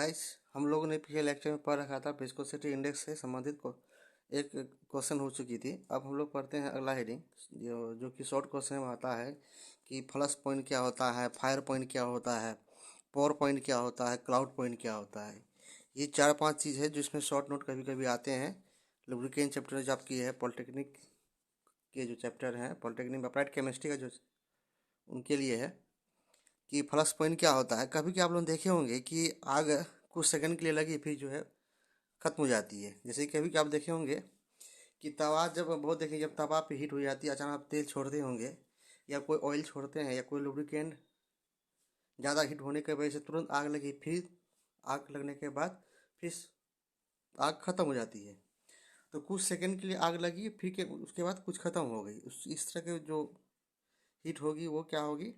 Guys, हम लोगों ने पिछले लेक्चर में पढ़ रखा था विस्कोसिटी इंडेक्स से संबंधित को एक क्वेश्चन हो चुकी थी। अब हम लोग पढ़ते हैं अगला हेडिंग जो कि शॉर्ट क्वेश्चन में आता है कि फ्लश पॉइंट क्या होता है, फायर पॉइंट क्या होता है, पावर पॉइंट क्या होता है, क्लाउड पॉइंट क्या होता है। ये 4-5 चीज़ है जिसमें शॉर्ट नोट कभी कभी आते हैं। लुब्रिकेंट चैप्टर जो आपकी है पॉलिटेक्निक के जो चैप्टर हैं, पॉलिटेक्निक अप्लाइड केमिस्ट्री का जो उनके लिए है कि फ्लश पॉइंट क्या होता है। कभी क्या आप लोग देखे होंगे कि आग कुछ सेकंड के लिए लगी फिर जो है खत्म हो जाती है। जैसे कि कभी क्या आप देखे होंगे कि तवा जब बहुत देखें जब तवा पे हीट हो जाती है, अचानक आप तेल छोड़ते होंगे या कोई ऑयल छोड़ते हैं या कोई लुब्रिकेंट ज़्यादा हीट होने की वजह से तुरंत आग लगी, फिर आग लगने के बाद फिर आग खत्म हो जाती है। तो कुछ सेकंड के लिए आग लगी फिर के उसके बाद कुछ खत्म हो गई। इस तरह के जो हीट होगी वो क्या होगी,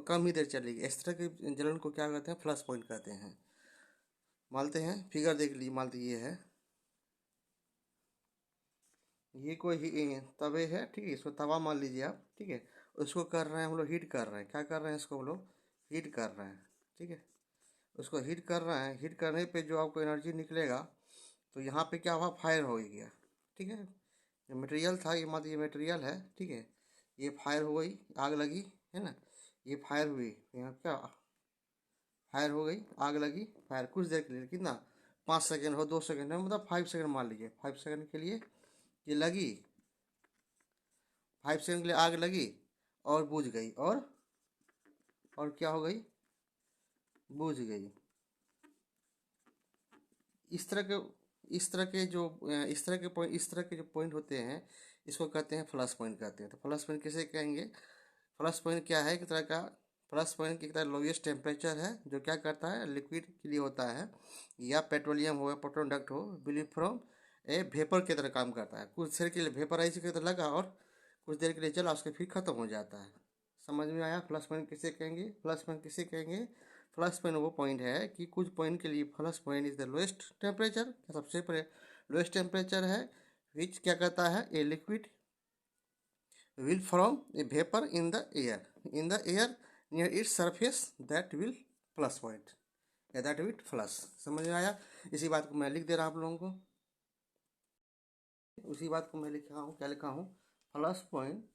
कम ही देर चलेगी। इस तरह के जलन को क्या कहते हैं, फ्लश पॉइंट कहते हैं। मानते हैं फिगर देख लीजिए, मान लीजिए ये है, ये कोई तवे है, ठीक है, इसको तवा मान लीजिए आप, ठीक है। उसको कर रहे हैं हम लोग, हीट कर रहे हैं। क्या कर रहे हैं, इसको हम लोग हीट कर रहे हैं, ठीक है। उसको हीट कर रहे हैं, हीट करने पे जो आपको एनर्जी निकलेगा तो यहाँ पे क्या हुआ, फायर हो गया, ठीक है। ये मटेरियल था, ये मान लीजिए मटेरियल है, ठीक है। ये फायर हो गई, आग लगी, है ना। ये फायर हुई, यहाँ क्या फायर हो गई, आग लगी, फायर कुछ देर के लिए, कितना 5 सेकंड हो, 2 सेकंड हो, मतलब 5 सेकंड मान लीजिए। 5 सेकंड के लिए ये लगी, 5 सेकंड के लिए आग लगी और बुझ गई, और क्या हो गई, बुझ गई। इस तरह के इस तरह के जो इस तरह के जो पॉइंट होते हैं इसको कहते हैं फ्लश पॉइंट कहते हैं। तो फ्लश पॉइंट किसे कहेंगे, फ्लश पॉइंट क्या है, एक तरह का फ्लश पॉइंट की तरह लोएस्ट टेम्परेचर है जो क्या करता है, लिक्विड के लिए होता है या पेट्रोलियम हो या पेट्रोल डक्ट हो, बिलीव फ्रॉम ए वेपर की तरह काम करता है। कुछ देर के लिए वेपराइज की तरह लगा और कुछ देर के लिए चला, उसके फिर खत्म हो जाता है। समझ में आया, फ्लश पॉइंट किसे कहेंगे, फ्लश पॉइंट किसे कहेंगे। फ्लश पॉइंट वो पॉइंट है कि कुछ पॉइंट के लिए flush point is the lowest temperature, सबसे पहले लोएस्ट टेम्परेचर है विच क्या कहता है, a liquid will form a vapor in the air near its surface that will plus point या that will flush। समझ में आया। इसी बात को मैं लिख दे रहा हूँ आप लोगों को, उसी बात को मैं लिखा हूँ, क्या लिखा हूँ, flush point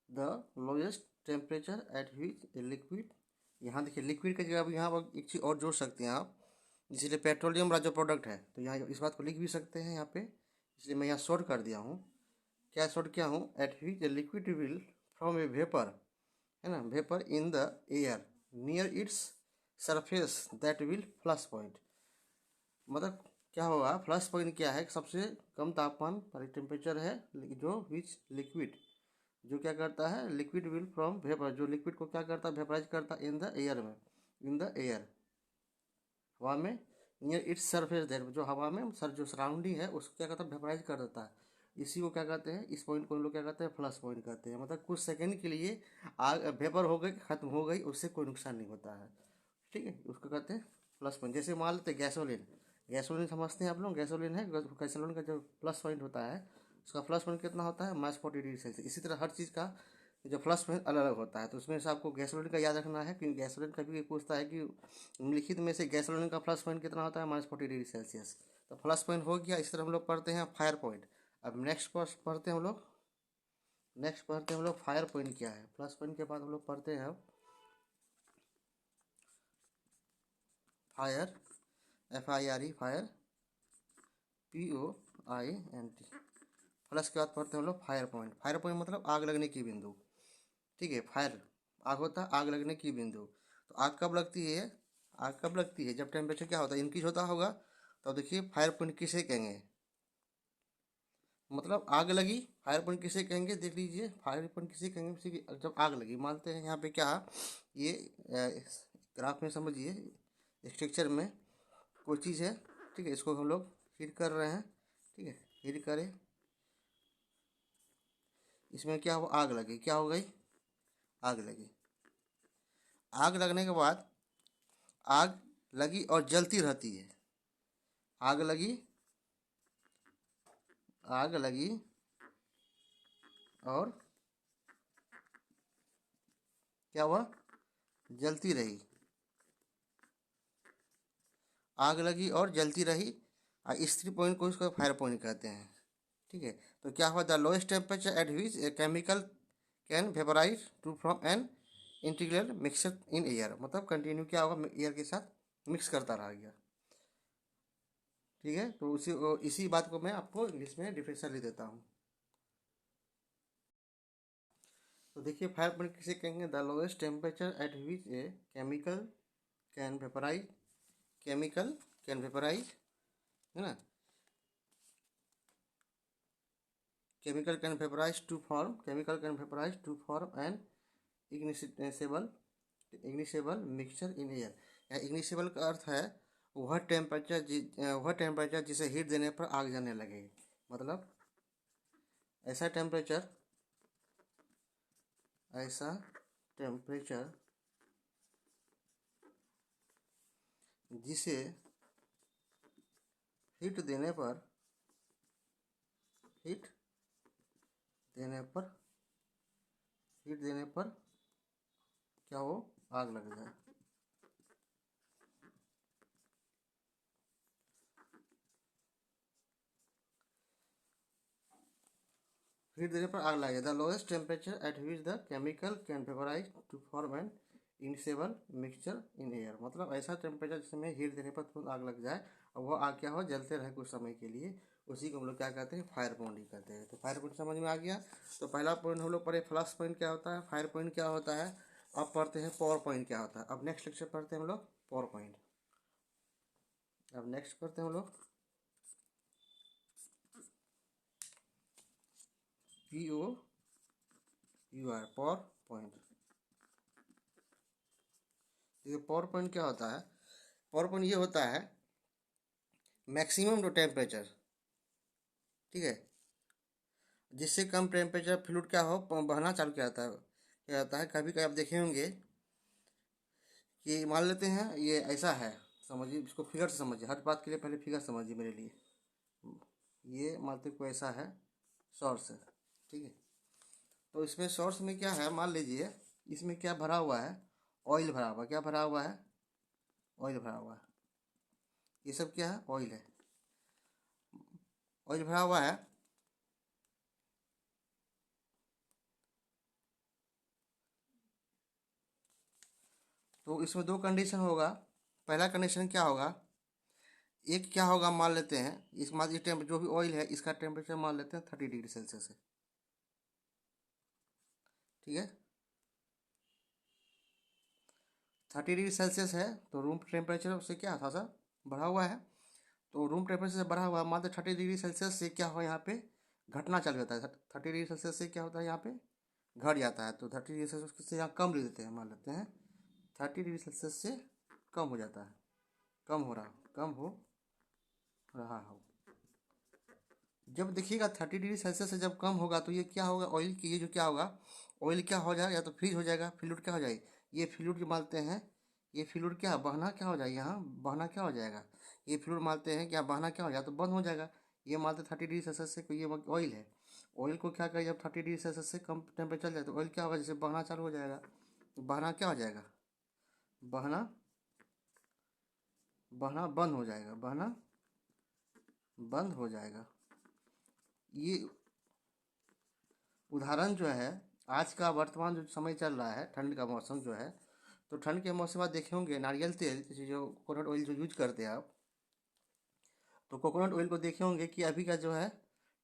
the lowest temperature at which a liquid. यहाँ देखिए लिक्विड की जगह अब यहाँ पर एक चीज़ और जोड़ सकते हैं आप, इसलिए पेट्रोलियम वाला जो प्रोडक्ट है तो यहाँ इस बात को लिख भी सकते हैं यहाँ पे, इसलिए मैं यहाँ शॉर्ट कर दिया हूँ। क्या शॉर्ट किया हूँ, eight which a liquid will from A vapour, है ना, vapour in the air near its surface that will flush point. मतलब क्या होगा, फ्लश पॉइंट क्या है, सबसे कम तापमान वाली टेम्परेचर है जो विच लिक्विड जो क्या करता है, लिक्विड विल फ्रॉम वेपर, जो लिक्विड को क्या करता है, वेपराइज करता है इन द एयर में, इन द एयर हवा में, नियर इट्स सरफेस दैट जो हवा में सर जो सराउंडिंग है उसको क्या करता है, वेपराइज कर देता है। इसी को क्या कहते हैं, इस पॉइंट को हम लोग क्या कहते हैं, फ्लश पॉइंट कहते हैं। मतलब कुछ सेकंड के लिए आग वेपर हो गई, खत्म हो गई, उससे कोई नुकसान नहीं होता है, ठीक है, उसको कहते हैं प्लस पॉइंट। जैसे मान लेते हैं गैसोलीन, गैसोलीन समझते हैं आप लोग, गैसोलीन है, गैसोलीन का जो प्लस पॉइंट होता है उसका प्लस पॉइंट कितना होता है, -40 डिग्री सेल्सियस। इसी तरह हर चीज़ का जो प्लस पॉइंट अलग अलग होता है, तो उसमें से आपको गैसोलीन का याद रखना है क्योंकि गैसोलीन कभी भी पूछता है कि निम्नलिखित में से गैसोलीन का प्लस पॉइंट कितना होता है, -40 डिग्री सेल्सियस। तो प्लस पॉइंट हो गया। इस तरह हम लोग पढ़ते हैं फायर पॉइंट। अब नेक्स्ट पढ़ते हैं हम लोग, फायर पॉइंट क्या है। प्लस पॉइंट के बाद हम लोग पढ़ते हैं अब fire, FIRE, fire, POINT। Plus के बाद पढ़ते हैं हम लोग फायर पॉइंट। फायर पॉइंट मतलब आग लगने की बिंदु, ठीक है। फायर आग होता है, आग लगने की बिंदु। तो आग कब लगती है, आग कब लगती है, जब टेम्परेचर क्या होता है, इंक्रीज होता होगा। तो देखिए फायर पॉइंट किसे कहेंगे, मतलब आग लगी, फायर पॉइंट किसे कहेंगे, देख लीजिए फायर पॉइंट किसे कहेंगे, जब आग लगी। मानते हैं यहाँ पे क्या, ये ग्राफ में समझिए, स्ट्रक्चर में कोई चीज़ है, ठीक है, इसको हम लोग हीट कर रहे हैं, ठीक है, हीट करें, इसमें क्या हुआ, आग लगी, क्या हो गई, आग लगी। आग लगने के बाद आग लगी और जलती रहती है, आग लगी, आग लगी और क्या हुआ, जलती रही। आग लगी और जलती रही। इस 3 पॉइंट को इसको फायर पॉइंट कहते हैं। ठीक है, तो क्या हुआ, the lowest temperature at which a chemical can vaporise to from an integral mixture in air, मतलब कंटिन्यू क्या होगा, एयर के साथ मिक्स करता रहा गया। ठीक है, तो इसी बात को मैं आपको इंग्लिश में डिफिनेशन लिख देता हूँ। तो देखिए फायर पॉइंट किसे कहेंगे, the lowest temperature at which a chemical can vaporise, chemical can vaporise, है ना, chemical can vaporize to form, chemical can vaporize to form an ignitional mixture in air। या ignitional का अर्थ है वह टेम्परेचर जिसे heat देने पर आग जलने लगे, मतलब ऐसा टेम्परेचर जिसे हीट देने पर हीट देने पर क्या हो, आग लग जाए। हीट देने पर आग लगे, the lowest temperature at which the chemical can vaporise to form an ignitable mixture in air, मतलब ऐसा टेम्परेचर जिसमें हीट देने पर तुरंत आग लग जाए और वह आग क्या हो, जलते रहे कुछ समय के लिए, उसी को हम लोग क्या कहते हैं, फायर पॉइंट कहते हैं। तो फायर पॉइंट समझ में आ गया। तो पहला पॉइंट हम लोग पढ़े फ्लैश पॉइंट क्या होता है, फायर पॉइंट क्या होता है। अब पढ़ते हैं पावर पॉइंट क्या होता है। अब नेक्स्ट लेक्चर पढ़ते हैं हम लोग पावर पॉइंट। अब नेक्स्ट पढ़ते हैं हम लोग POUR पावर पॉइंट। ये पावर पॉइंट क्या होता है, पावर पॉइंट ये होता है मैक्सिमम टेम्परेचर, ठीक है, जिससे कम टेम्परेचर फ्लूइड क्या हो, बहना चालू किया जाता है। क्या जाता है, कभी कभी आप देखे होंगे कि मान लेते हैं ये ऐसा है, समझिए इसको फिगर से समझिए, हर बात के लिए पहले फिगर समझिए मेरे लिए। ये मानते को ऐसा है सोर्स है, ठीक है, तो इसमें सोर्स में क्या है, मान लीजिए इसमें क्या भरा हुआ है, ऑयल भरा हुआ, क्या भरा हुआ है, ऑयल भरा हुआ है। ये सब क्या है, ऑयल है, ऑयल भरा हुआ है। तो इसमें दो कंडीशन होगा। पहला कंडीशन क्या होगा, एक क्या होगा, मान लेते हैं इस मान ये जो भी ऑयल है इसका टेम्परेचर मान लेते हैं 30 डिग्री सेल्सियस है, ठीक है, 30 डिग्री सेल्सियस है। तो रूम टेम्परेचर से क्या थोड़ा सा बढ़ा हुआ है, तो रूम टेम्परेचर से बढ़ा हुआ है, मान लो 30 डिग्री सेल्सियस से क्या हो, यहाँ पे घटना चालू होता है। 30 डिग्री सेल्सियस से क्या होता है, यहाँ पे घट जाता है। तो 30 डिग्री सेल्सियस से यहाँ कम ले लेते हैं, मान लेते हैं 30 डिग्री सेल्सियस से कम हो जाता है, कम हो रहा हो। जब देखिएगा 30 डिग्री सेल्सियस से जब कम होगा तो ये क्या होगा, ऑयल की ये जो क्या होगा, ऑयल क्या हो जाएगा, या तो फ्रीज हो जाएगा, फ्लूइड क्या हो जाएगी, ये फ्लूइड जो मानते हैं, ये फ्लूइड क्या बहना क्या हो जाएगा, यहाँ बहना क्या हो जाएगा, ये फ्लूइड मानते हैं क्या बहना क्या हो जाएगा, तो बंद हो जाएगा। ये मानते 30 डिग्री सेल्सियस से, ये ऑयल है, ऑयल को क्या करें, जब 30 डिग्री सेल्सियस से कम टेम्परेचर चल जाए तो ऑयल क्या होगा, जैसे बहना चालू हो जाएगा, तो बहना क्या हो जाएगा, बहना बहना बंद हो जाएगा, बहना बंद हो जाएगा। ये उदाहरण जो है, आज का वर्तमान जो समय चल रहा है, ठंड का मौसम जो है, तो ठंड के मौसम में देखे होंगे नारियल तेल जैसे जो कोकोनट ऑयल जो यूज करते हैं आप, तो कोकोनट ऑयल को देखे होंगे कि अभी का जो है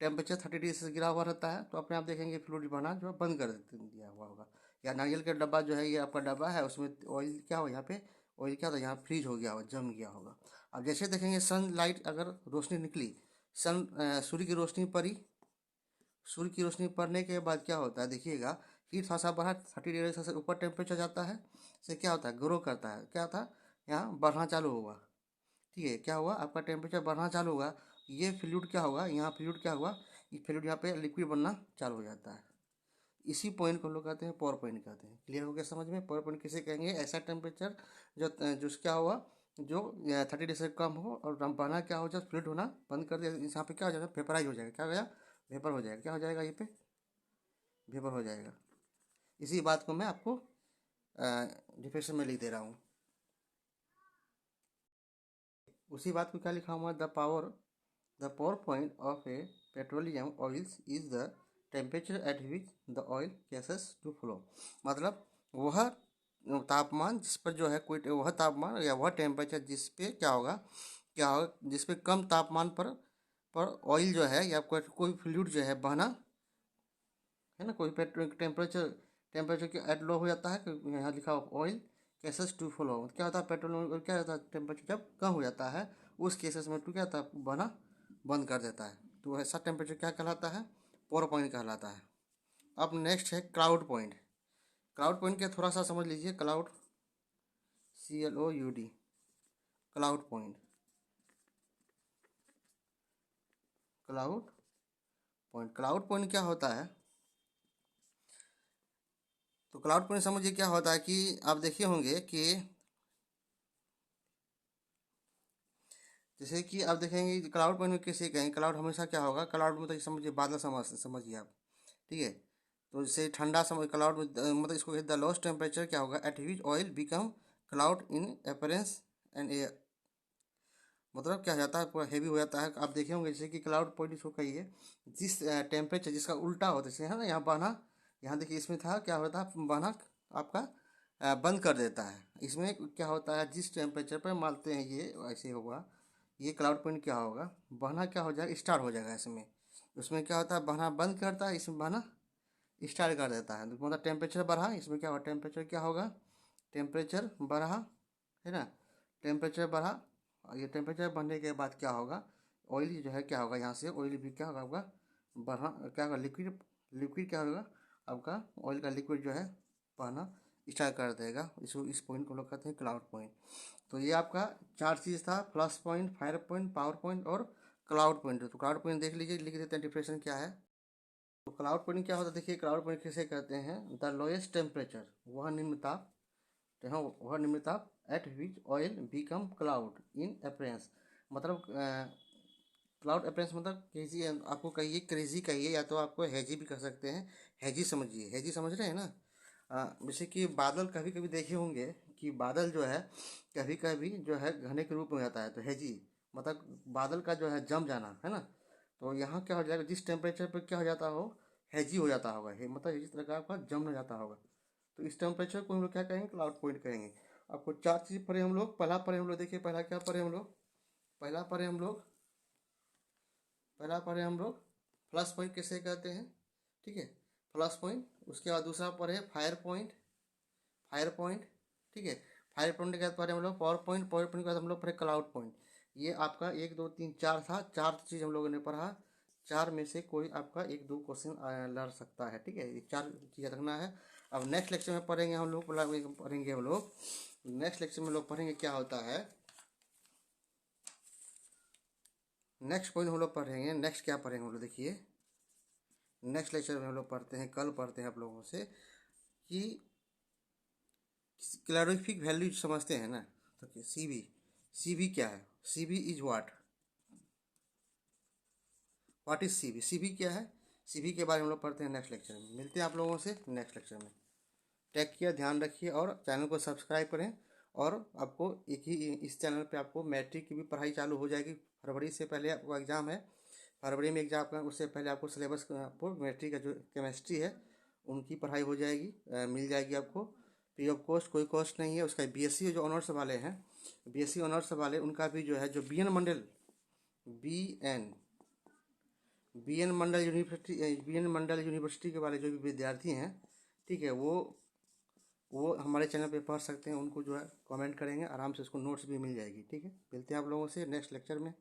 टेम्परेचर 30 डिग्री से गिरा हुआ रहता है, तो अपने आप देखेंगे फ्लूइड बना जो है बंद कर दिया हुआ होगा। या नारियल का डब्बा जो है, ये आपका डब्बा है, उसमें ऑयल क्या हो, यहाँ पे ऑयल क्या होता है, यहाँ फ्रीज हो गया हो, जम गया होगा। अब जैसे देखेंगे सनलाइट अगर रोशनी निकली, सूर्य की रोशनी पड़ी, सूर्य की रोशनी पड़ने के बाद क्या होता है, देखिएगा हीट थोड़ा सा बढ़ा, 30 डिग्री से ऊपर टेम्परेचर जाता है, से क्या होता है, ग्रो करता है, क्या था, यहाँ बढ़ना चालू होगा, ठीक है, क्या हुआ, आपका टेम्परेचर बढ़ना चालू होगा। ये फ्लूइड क्या होगा, यहाँ फ्लूइड क्या हुआ, ये फ्लूइड यहाँ पे लिक्विड बनना चालू हो जाता है। इसी पॉइंट को हम लोग कहते हैं पावर पॉइंट कहते हैं। क्लियर हो गया समझ में, पावर पॉइंट किसे कहेंगे, ऐसा टेम्परेचर जो क्या हुआ, जो 30 डिग्री से कम हो और बना क्या हो, जब फ्लूइड होना बंद कर दिया, यहाँ पे क्या हो जाएगा, वेपराइज हो जाएगा, क्या हो जाएगा, वेपर हो जाएगा, क्या हो जाएगा, ये पे वेपर हो जाएगा। इसी बात को मैं आपको डिफिनेशन में लिख दे रहा हूँ। उसी बात को क्या लिखा हुआ है, the power point of a petroleum oils is the temperature at which the oil gases to flow. मतलब वह तापमान जिस पर जो है कोई वह तापमान या वह टेम्परेचर जिस पे क्या होगा जिस पे कम तापमान पर ऑयल जो है या कोई फ्लूइड जो है बहना है ना, कोई पेट्रोल टेम्परेचर के एट लो हो जाता है, यहाँ लिखा हो ऑयल केसेस टू फ्लो। क्या होता है पेट्रोल क्या होता है टेम्परेचर जब कम हो जाता है उस केसेस में टू क्या होता है बहना बंद कर देता है, तो ऐसा टेम्परेचर क्या कहलाता है, पावर पॉइंट कहलाता है। अब नेक्स्ट है क्लाउड पॉइंट। क्लाउड पॉइंट क्या थोड़ा सा समझ लीजिए, cloud CLOUD cloud point. Cloud point क्या होता है, तो क्लाउड पॉइंट समझिए क्या होता है कि आप देखे होंगे कि जैसे कि आप देखेंगे क्लाउड पॉइंट में किसी कहें क्लाउड हमेशा क्या होगा, क्लाउड में तो समझिए बादल समझिए आप, ठीक है। तो जैसे ठंडा समझ क्लाउड मतलब इसको द लोएस्ट टेम्परेचर क्या होगा eight which oil become cloud in appearance and air. मतलब क्या हो जाता है पूरा हेवी हो जाता है। आप देखे होंगे जैसे कि क्लाउड पॉइंट इसको कहिए जिस टेम्परेचर जिसका उल्टा होता है, जैसे है ना यहाँ बना, यहाँ देखिए इसमें था क्या होता है बना आपका बंद कर देता है। इसमें क्या होता है जिस टेम्परेचर पर मानते हैं ये ऐसे होगा, ये क्लाउड पॉइंट क्या होगा बहना क्या हो जाएगा स्टार्ट हो जाएगा इसमें। उसमें क्या होता है बहना बंद करता है, इसमें बहना स्टार्ट कर देता है। तो मतलब टेम्परेचर बढ़ा, इसमें क्या होगा टेम्परेचर क्या होगा, टेम्परेचर बढ़ा है ना, टेम्परेचर बढ़ा। और ये टेम्परेचर बढ़ने के बाद क्या होगा ऑयल जो है क्या होगा यहाँ से ऑयल भी क्या होगा आपका बढ़ा क्या होगा लिक्विड क्या होगा आपका ऑयल का लिक्विड जो है बहना स्टार्ट कर देगा। इस पॉइंट को लोग कहते हैं क्लाउड पॉइंट। तो ये आपका चार चीज़ था, plus point, fire point, power point और क्लाउड पॉइंट। तो क्लाउड पॉइंट देख लीजिए, लिख देते हैं डिफिनेशन क्या है। तो क्लाउड पॉइंट क्या होता है देखिए, क्लाउड पॉइंट किसे कहते हैं, द लोएस्ट टेम्परेचर वह निम्न ताप, हाँ वह निम्न ताप एट विच ऑयल बिकम क्लाउड इन अपीयरेंस। मतलब क्लाउड अपीयरेंस मतलब क्रेजी, आपको कहिए क्रेजी कहिए या तो आपको हैजी भी कर सकते हैं। हैजी समझिए, हैजी समझ रहे हैं ना, जैसे कि बादल कभी कभी देखे होंगे कि बादल जो है कभी कभी जो है घने के रूप में आता है, तो हैजी मतलब बादल का जो है जम जाना है ना। तो यहाँ क्या हो जाएगा जिस टेम्परेचर पर क्या हो जाता हो हैजी हो जाता होगा, मतलब इस तरह का आपका जम हो जाता होगा। तो इस टेम्परेचर को हम लोग क्या कहेंगे क्लाउड पॉइंट कहेंगे। आपको चार चीज़ पढ़े हम लोग, पहला पढ़े हम लोग देखिए, पहला क्या पढ़े हम लोग, पहला पढ़े हम लोग पहला पढ़े हम लोग प्लस पॉइंट कैसे कहते हैं, ठीक है प्लस पॉइंट। उसके बाद दूसरा पढ़े फायर पॉइंट, ठीक है। फायर पॉइंट के बाद पढ़े हम लोग पावर पॉइंट के बाद हम लोग पढ़े क्लाउड पॉइंट। ये आपका एक दो तीन चार था, चार चीज़ हम लोगों ने पढ़ा। चार में से कोई आपका एक दो क्वेश्चन लड़ सकता है, ठीक है, ये चार चीज़ें रखना है। अब नेक्स्ट लेक्चर में पढ़ेंगे हम लोग, पढ़ेंगे हम लोग नेक्स्ट लेक्चर में लोग पढ़ेंगे क्या होता है, नेक्स्ट पॉइंट हम लोग पढ़ेंगे, नेक्स्ट क्या पढ़ेंगे हम लोग देखिए, नेक्स्ट लेक्चर में हम लोग पढ़ते हैं, कल पढ़ते हैं आप लोगों से कि कैलोरीफिक वैल्यू समझते हैं ना। तो सी बी क्या है, C B is what is C B क्या है, सी बी के बारे में हम लोग पढ़ते हैं नेक्स्ट लेक्चर में। मिलते हैं आप लोगों से नेक्स्ट लेक्चर में। टेक केयर, ध्यान रखिए और चैनल को सब्सक्राइब करें। और आपको एक ही इस चैनल पे आपको मैट्रिक की भी पढ़ाई चालू हो जाएगी, फरवरी से पहले आपको एग्ज़ाम है, फरवरी में एग्जाम का, उससे पहले आपको सिलेबस आपको मैट्रिक का जो केमिस्ट्री है उनकी पढ़ाई हो जाएगी, मिल जाएगी आपको फ्री ऑफ कॉस्ट, कोई कॉस्ट नहीं है उसका। बीएससी जो ऑनर्स वाले हैं, बीएससी ऑनर्स वाले उनका भी जो है जो बी एन बी एन मंडल यूनिवर्सिटी के वाले जो भी विद्यार्थी हैं, ठीक है, वो हमारे चैनल पे पढ़ सकते हैं। उनको जो है कमेंट करेंगे आराम से, उसको नोट्स भी मिल जाएगी, ठीक है। मिलते हैं आप लोगों से नेक्स्ट लेक्चर में।